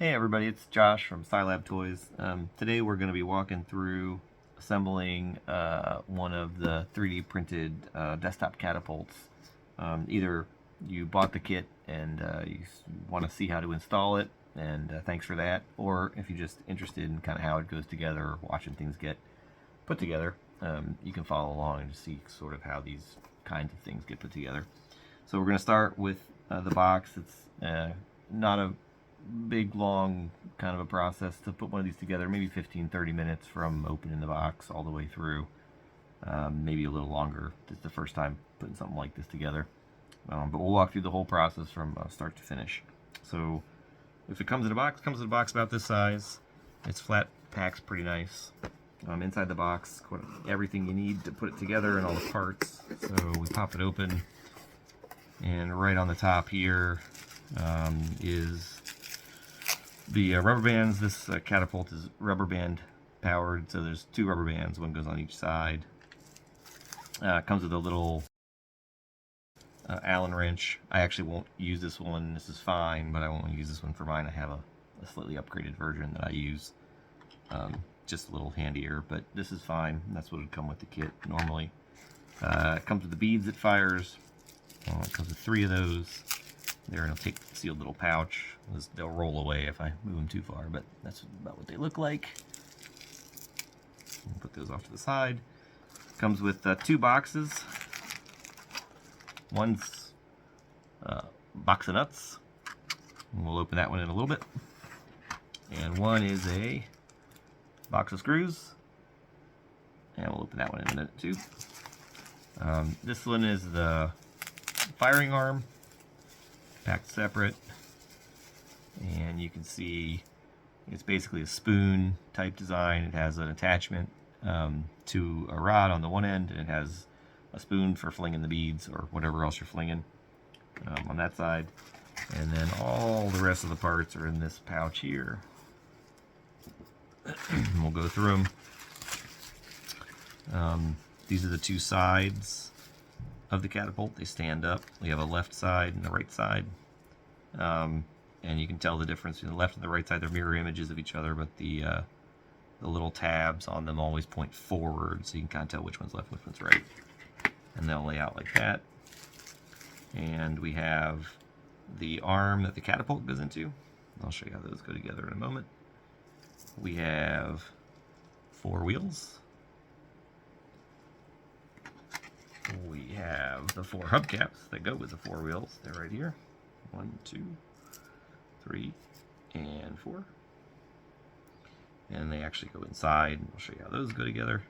Hey everybody, it's Josh from scilabtoys. Today we're going to be walking through assembling one of the 3D printed desktop catapults. Either you bought the kit and you want to see how to install it, and thanks for that, or if you're just interested in kind of how it goes together or watching things get put together, you can follow along and just see sort of how these kinds of things get put together. So we're going to start with the box. It's not a big, long kind of a process to put one of these together. Maybe 15-30 minutes from opening the box all the way through. Maybe a little longer. It's the first time putting something like this together. But we'll walk through the whole process from start to finish. So if it comes in a box, it comes in a box about this size. It's flat, packs pretty nice. Inside the box, everything you need to put it together and all the parts. So we pop it open, and right on the top here is the rubber bands. This catapult is rubber band powered, so there's 2 rubber bands, one goes on each side. It comes with a little Allen wrench. I actually won't use this one. This is fine, but I won't use this one for mine. I have a slightly upgraded version that I use. Just a little handier, but this is fine. That's what would come with the kit normally. It comes with the beads it fires. It comes with 3 of those. They're in a sealed little pouch. They'll roll away if I move them too far, but that's about what they look like. Put those off to the side. Comes with 2 boxes. One's a box of nuts. And we'll open that one in a little bit. And one is a box of screws. And we'll open that one in a minute too. This one is the firing arm, packed separate, and you can see it's basically a spoon type design. It has an attachment to a rod on the one end, and it has a spoon for flinging the beads or whatever else you're flinging on that side. And then all the rest of the parts are in this pouch here. We'll go through them. These are the 2 sides of the catapult. They stand up. We have a left side and a right side. And you can tell the difference between the left and the right side. They're mirror images of each other, but the little tabs on them always point forward, so you can kind of tell which one's left, which one's right. And they'll lay out like that. And we have the arm that the catapult goes into. I'll show you how those go together in a moment. We have 4 wheels. We have the 4 hubcaps that go with the 4 wheels. They're right here. 1, 2, 3, and 4. And they actually go inside. I'll show you how those go together.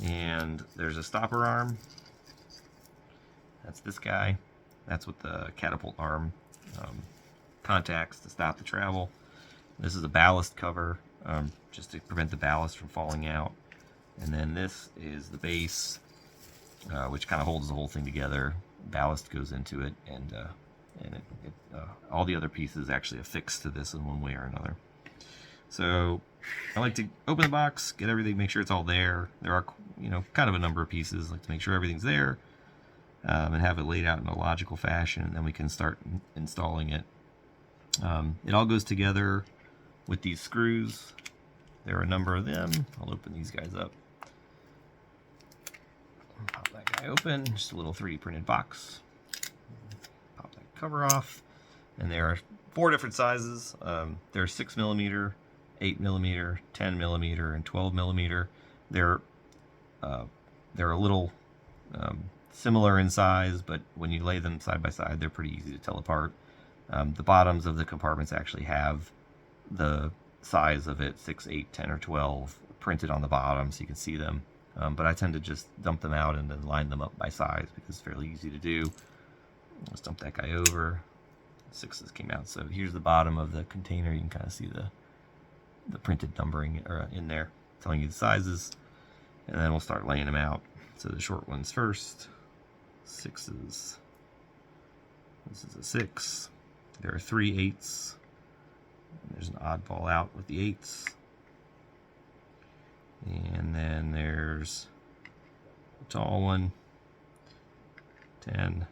And there's a stopper arm. That's this guy. That's what the catapult arm contacts to stop the travel. This is a ballast cover, just to prevent the ballast from falling out. And then this is the base, which kind of holds the whole thing together. Ballast goes into it, and all the other pieces actually affix to this in one way or another. So I like to open the box, get everything, make sure it's all there. There are, kind of a number of pieces. I like to make sure everything's there, and have it laid out in a logical fashion, and then we can start installing it. It all goes together with these screws. There are a number of them. I'll open these guys up. Pop that guy open. Just a little 3D printed box. Pop that cover off. And there are 4 different sizes. There's 6mm, 8mm, 10mm, and 12mm. They're a little similar in size, but when you lay them side by side, they're pretty easy to tell apart. The bottoms of the compartments actually have the size of it, 6, 8, 10, or 12, printed on the bottom so you can see them. But I tend to just dump them out and then line them up by size because it's fairly easy to do. Let's dump that guy over. 6s came out. So here's the bottom of the container. You can kind of see the printed numbering in there, telling you the sizes. And then we'll start laying them out. So the short ones first. 6s. This is a 6. There are 3 8s. There's an oddball out with the 8s. And then there's a tall one, 10,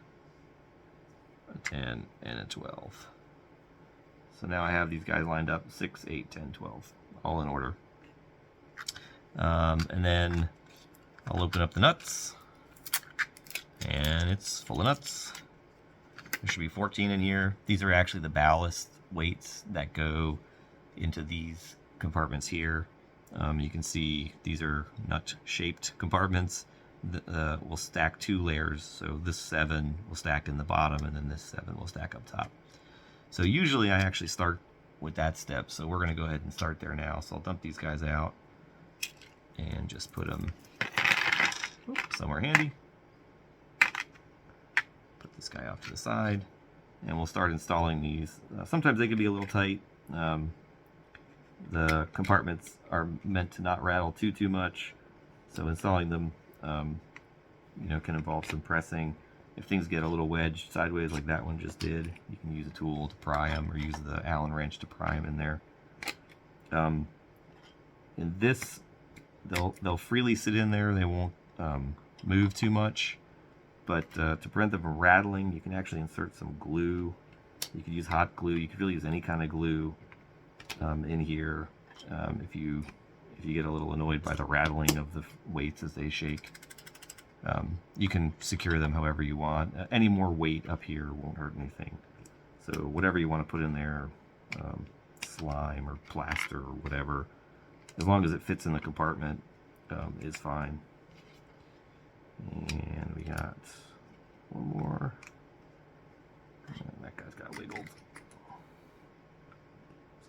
a 10, and a 12. So now I have these guys lined up, 6, 8, 10, 12, all in order. And then I'll open up the nuts, and it's full of nuts. There should be 14 in here. These are actually the ballast weights that go into these compartments here. You can see these are nut-shaped compartments. We'll stack 2 layers, so this 7 will stack in the bottom, and then this 7 will stack up top. So usually I actually start with that step, so we're going to go ahead and start there now. So I'll dump these guys out and just put them somewhere handy. Put this guy off to the side, and we'll start installing these. Sometimes they can be a little tight. The compartments are meant to not rattle too much, so installing them can involve some pressing. If things get a little wedged sideways like that one just did, you can use a tool to pry them, or use the Allen wrench to pry them in there. In this, they'll freely sit in there. They won't move too much, but to prevent them from rattling, you can actually insert some glue. You could use hot glue. You could really use any kind of glue in here if you get a little annoyed by the rattling of the weights as they shake. You can secure them however you want. Any more weight up here won't hurt anything. So whatever you want to put in there, slime or plaster or whatever, as long as it fits in the compartment, is fine. And we got one more. And that guy's got wiggled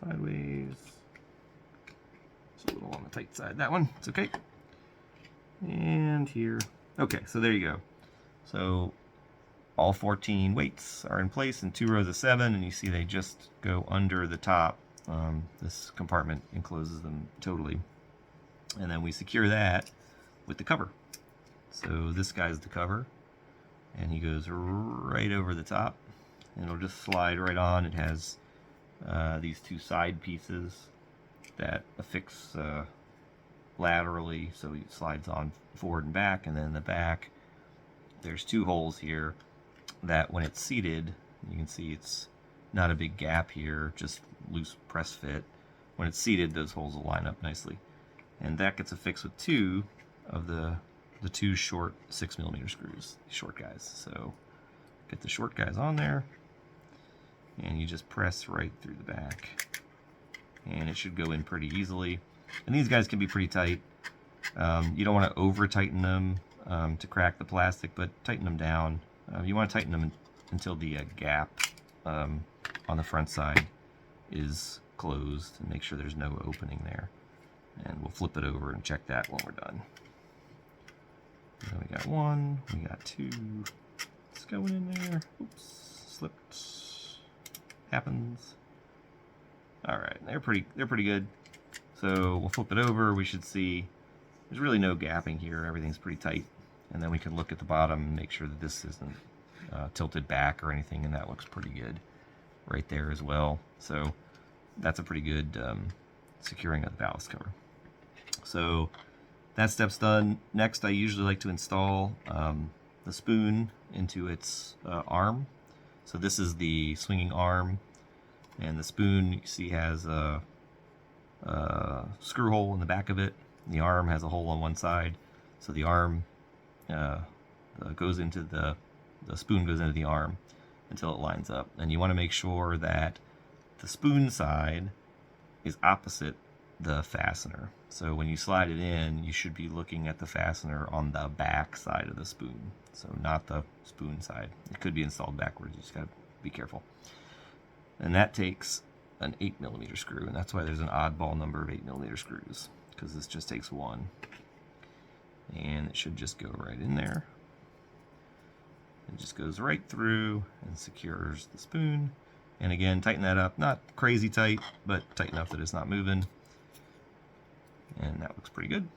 sideways. It's a little on the tight side, that one. It's okay. And here. Okay, so there you go. So all 14 weights are in place in 2 rows of 7, and you see they just go under the top. This compartment encloses them totally. And then we secure that with the cover. So this guy's the cover, and he goes right over the top, and it'll just slide right on. It has these 2 side pieces that affix laterally, so it slides on forward and back, and then in the back there's 2 holes here that when it's seated, you can see it's not a big gap here, just loose press fit. When it's seated, those holes will line up nicely, and that gets affixed with 2 of the 2 short 6mm screws, short guys. So get the short guys on there, and you just press right through the back, and it should go in pretty easily. And these guys can be pretty tight. You don't want to over tighten them to crack the plastic, but tighten them down. You want to tighten them until the gap on the front side is closed, and make sure there's no opening there. And we'll flip it over and check that when we're done. So we got 1, we got 2. It's going in there. Oops, slipped. Happens. All right, they're pretty good. So we'll flip it over. We should see there's really no gapping here. Everything's pretty tight. And then we can look at the bottom and make sure that this isn't tilted back or anything, and that looks pretty good right there as well. So that's a pretty good securing of the ballast cover. So that step's done. Next, I usually like to install the spoon into its arm. So this is the swinging arm, and the spoon, you see, has a screw hole in the back of it. The arm has a hole on one side, so the arm goes into the spoon goes into the arm until it lines up. And you want to make sure that the spoon side is opposite the fastener. So when you slide it in, you should be looking at the fastener on the back side of the spoon, so not the spoon side. It could be installed backwards. You just gotta be careful. And that takes an 8mm screw, and that's why there's an oddball number of 8mm screws, because this just takes 1. And it should just go right in there. It just goes right through and secures the spoon. And again, tighten that up. Not crazy tight, but tight enough that it's not moving. And that looks pretty good.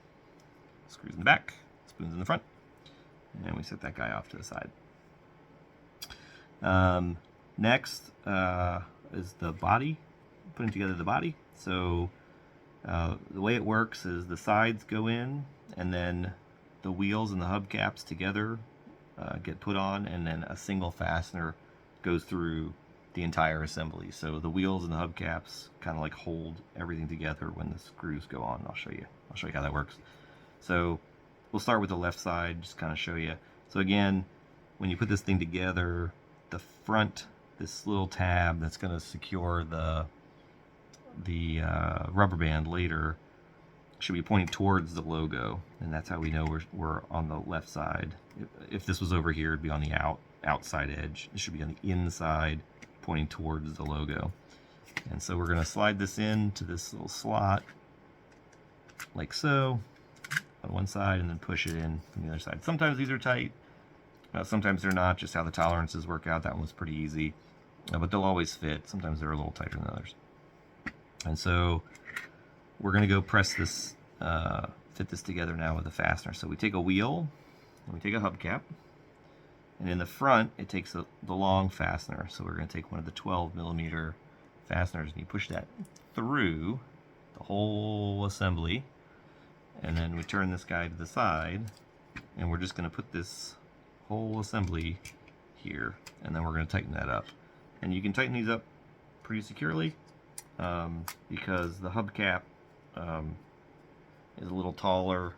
Screws in the back, spoons in the front. And we set that guy off to the side. Next is the body, putting together the body. So the way it works is the sides go in, and then the wheels and the hubcaps together get put on, and then a single fastener goes through the entire assembly. So the wheels and the hubcaps kind of like hold everything together when the screws go on. I'll show you how that works. So we'll start with the left side, just kind of show you. So again, when you put this thing together, the front, this little tab that's going to secure the rubber band later, should be pointing towards the logo, and that's how we know we're on the left side. If this was over here, it'd be on the outside edge. It should be on the inside, pointing towards the logo. And so we're going to slide this into this little slot, like so, on one side, and then push it in from the other side. Sometimes these are tight, sometimes they're not, just how the tolerances work out. That one was pretty easy, but they'll always fit. Sometimes they're a little tighter than others. And so we're going to go press this, fit this together now with a fastener. So we take a wheel, and we take a hubcap, and in the front it takes the long fastener. So we're going to take one of the 12mm fasteners, and you push that through the whole assembly, and then we turn this guy to the side, and we're just going to put this whole assembly here, and then we're going to tighten that up. And you can tighten these up pretty securely, because the hubcap is a little taller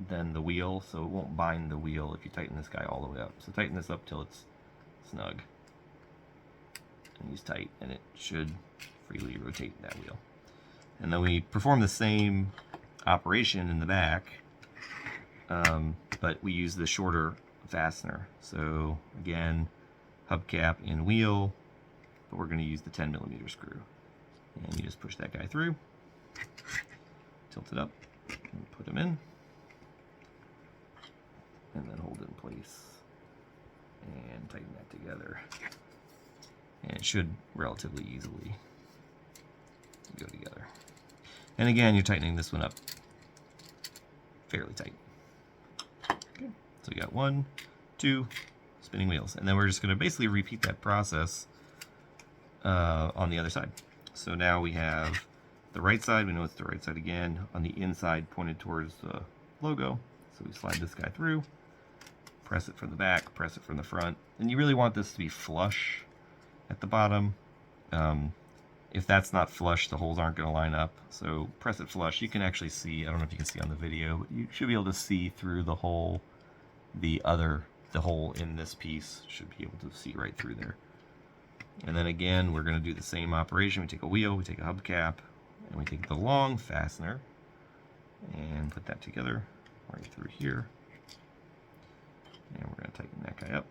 than the wheel, so it won't bind the wheel if you tighten this guy all the way up. So tighten this up till it's snug and he's tight, and it should freely rotate that wheel. And then we perform the same operation in the back, but we use the shorter fastener. So again, hubcap and wheel, but we're going to use the 10mm screw. And you just push that guy through, tilt it up, and put him in, and then hold it in place, and tighten that together. And it should relatively easily go together. And again, you're tightening this one up fairly tight. Okay. So we got 1, 2 spinning wheels, and then we're just going to basically repeat that process on the other side. So now we have the right side, we know it's the right side again, on the inside pointed towards the logo. So we slide this guy through, press it from the back, press it from the front, and you really want this to be flush at the bottom. If that's not flush, the holes aren't going to line up. So press it flush. You can actually see, I don't know if you can see on the video, but you should be able to see through the hole, the hole in this piece should be able to see right through there. And then again, we're going to do the same operation. We take a wheel, we take a hubcap, and we take the long fastener and put that together right through here. And we're going to tighten that guy up.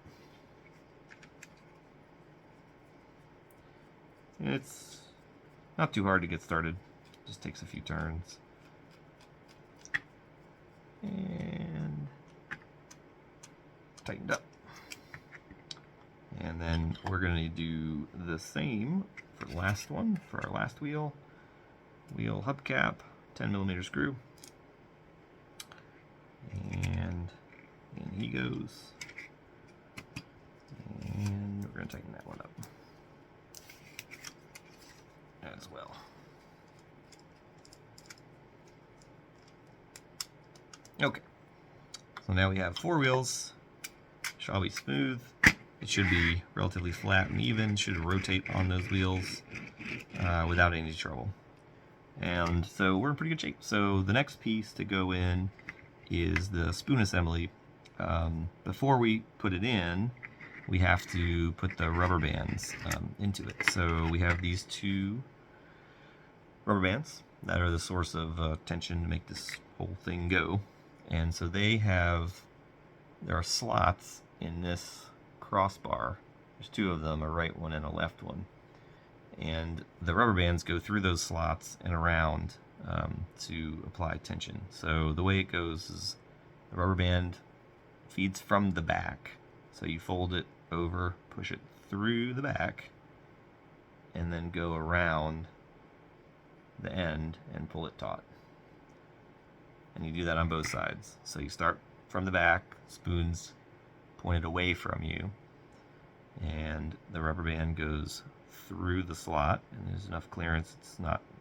And it's not too hard to get started. Just takes a few turns. And tightened up. And then we're going to do the same for the last one, for our last wheel. Wheel hubcap, 10mm screw. And in he goes. And we're going to tighten that one up as well. Okay. So now we have 4 wheels. Should all be smooth. It should be relatively flat and even, should rotate on those wheels without any trouble. And so we're in pretty good shape. So the next piece to go in is the spoon assembly. Before we put it in, we have to put the rubber bands into it. So we have these 2 rubber bands that are the source of tension to make this whole thing go. And so there are slots in this crossbar. There's 2 of them, a right one and a left one. And the rubber bands go through those slots and around to apply tension. So the way it goes is the rubber band feeds from the back. So you fold it over, push it through the back, and then go around the end and pull it taut. And you do that on both sides. So you start from the back, spoons pointed away from you, and the rubber band goes through the slot, and there's enough clearance.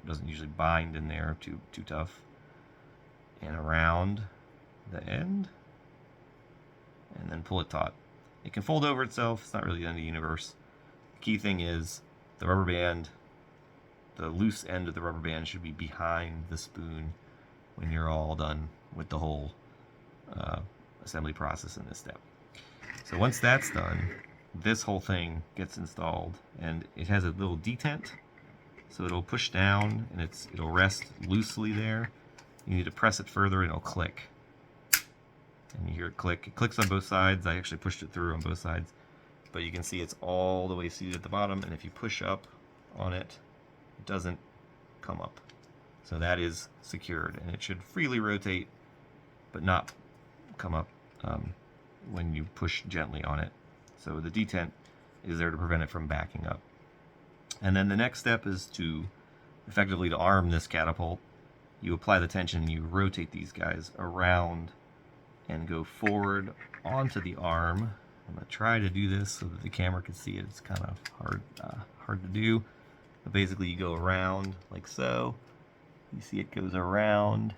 Doesn't usually bind in there too tough, and around the end, and then pull it taut. It can fold over itself. It's not really the end of the universe. The key thing is the rubber band, the loose end of the rubber band should be behind the spoon when you're all done with the whole assembly process in this step. So once that's done, this whole thing gets installed, and it has a little detent, so it'll push down and it'll rest loosely there. You need to press it further and it'll click. And you hear it click. It clicks on both sides. I actually pushed it through on both sides, but you can see it's all the way seated at the bottom, and if you push up on it, it doesn't come up. So that is secured, and it should freely rotate but not come up when you push gently on it. So the detent is there to prevent it from backing up. And then the next step is to effectively to arm this catapult. You apply the tension and you rotate these guys around and go forward onto the arm. I'm going to try to do this so that the camera can see it. It's kind of hard to do. But basically you go around like so. You see it goes around,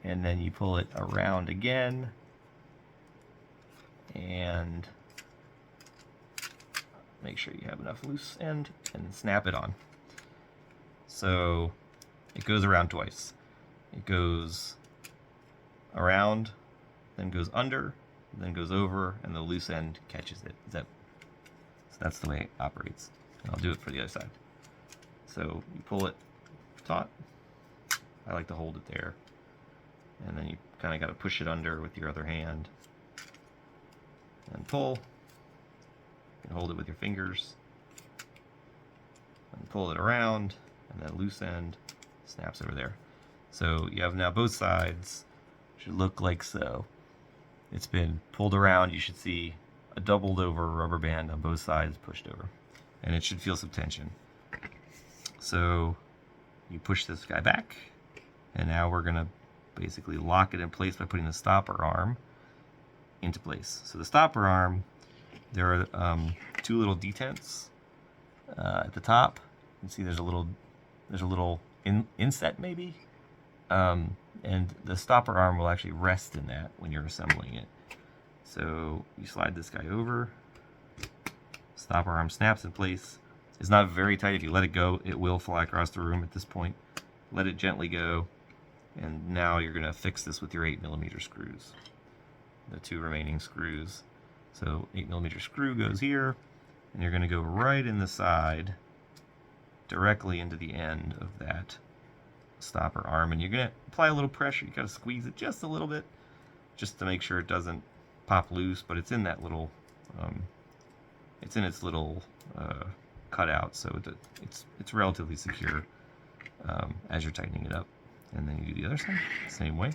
and then you pull it around again, and make sure you have enough loose end and snap it on. So it goes around twice. It goes around, then goes under, then goes over, and the loose end catches it. So that's the way it operates. And I'll do it for the other side. So you pull it taut. I like to hold it there. And then you kind of got to push it under with your other hand. And pull. You can hold it with your fingers. And pull it around. And then loose end snaps over there. So you have now both sides. Should look like so. It's been pulled around. You should see a doubled over rubber band on both sides pushed over. And it should feel some tension. So you push this guy back, and now we're going to basically lock it in place by putting the stopper arm into place. So the stopper arm, there are two little detents at the top. You can see there's a little inset maybe, and the stopper arm will actually rest in that when you're assembling it. So you slide this guy over, stopper arm snaps in place. It's not very tight. If you let it go, it will fly across the room at this point. Let it gently go, and now you're going to fix this with your 8mm screws, the two remaining screws. So 8mm screw goes here, and you're going to go right in the side, directly into the end of that stopper arm, and you're going to apply a little pressure. You got to squeeze it just a little bit, just to make sure it doesn't pop loose. But it's in that little, it's in its little cutout, so it's relatively secure as you're tightening it up. And then you do the other side, same way.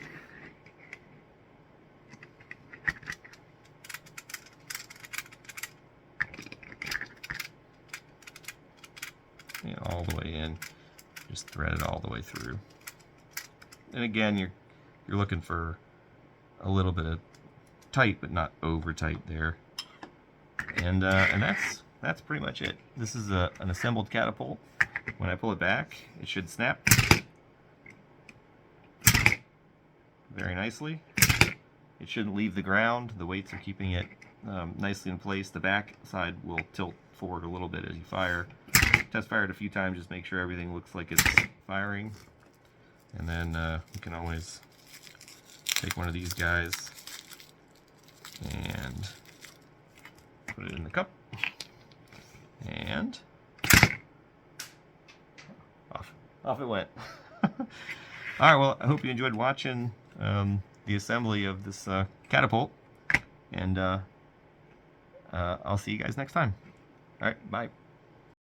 And all the way in, just thread it all the way through. And again, you're looking for a little bit of tight, but not over tight there. And that's pretty much it. This is an assembled catapult. When I pull it back, it should snap very nicely. It shouldn't leave the ground. The weights are keeping it nicely in place. The back side will tilt forward a little bit as you fire. Test fire it a few times, just make sure everything looks like it's firing. And then you can always take one of these guys and put it in the cup. And off it went. Alright, well, I hope you enjoyed watching the assembly of this catapult. And I'll see you guys next time. Alright, bye.